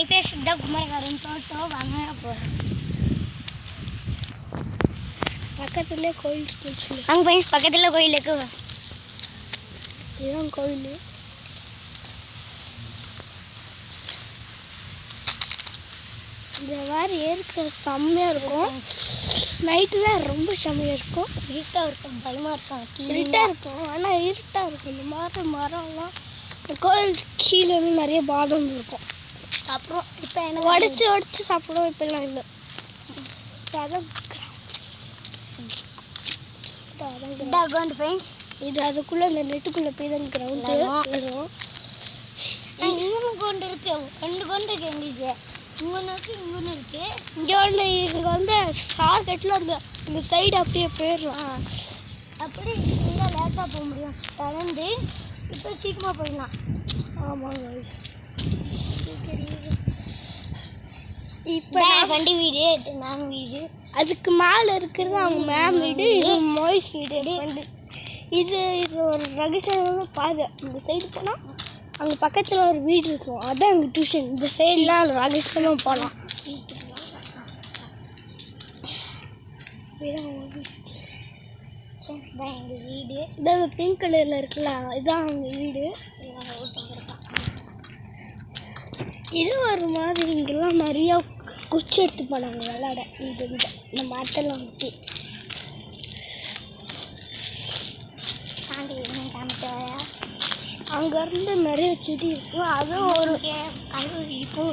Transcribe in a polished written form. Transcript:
என் பேர் சித்தா குமரகாரன் தோட்டம் வாங்க போகிறோம். பக்கத்துலேயே கோயில் இருக்கு. அங்கே போய் பக்கத்தில் கோயில் இருக்கு. இதுதான் கோயில். இந்த மாதிரி ஏற்க செம்மையாக இருக்கும். நைட்டு தான் ரொம்ப செம்மையாக இருக்கும். இருட்டாக இருக்கும், பயமாக இருக்கும். இருட்டாக இருக்கும், ஆனால் இருட்டாக இருக்கும். இந்த மாதிரி மரம்லாம் கோயில் கீழே நிறைய பாதாம் இருக்கும். அப்புறம் இப்போ என்ன உடச்சி சாப்பிடுவோம். இப்போலாம் இல்லை. அதான் ஃப்ரெண்ட்ஸ், இது அதுக்குள்ளே இந்த நெட்டுக்குள்ளே போய் தான் கிரவுண்டு விடுவோம். இன்னும் கொண்டு இருக்கு, 2 கொண்டு இருக்கு எங்களுக்கு. இங்கே இருக்கு. இங்கே வந்து ஷார்கட்டில் இந்த சைடு அப்படியே போயிடலாம். அப்படி இங்கே லேட்டாக போக முடியும். தொடர்ந்து இப்போ சீக்கிரமாக போயிடலாம். ஆமாங்க. இப்போ வண்டி வீடு, நாங்கள் வீடு. அதுக்கு மேலே இருக்கிறது அவங்க மேம் வீடு. இது மோய்ஸ் வீடு. இது ஒரு ரகசியமான பாதை. இந்த சைடு போனால் அங்கே பக்கத்தில் ஒரு வீடு இருக்கும். அதான் எங்கள் டியூஷன். இந்த சைடெலாம் ரகசியமாக போகலாம். இதான் எங்கள் வீடு. இதான் பிங்க் கலரில் இருக்குல்ல, இதுதான் எங்கள் வீடு. இது ஒரு மாதிரி இங்கெல்லாம் நிறையா குச்சி எடுத்து போனாங்க விளாட. இந்த மரத்தெல்லாம் ஊற்றி அங்கேருந்து நிறைய செடி இருக்கும். அதுவும் ஒரு கல்லூரி இப்போ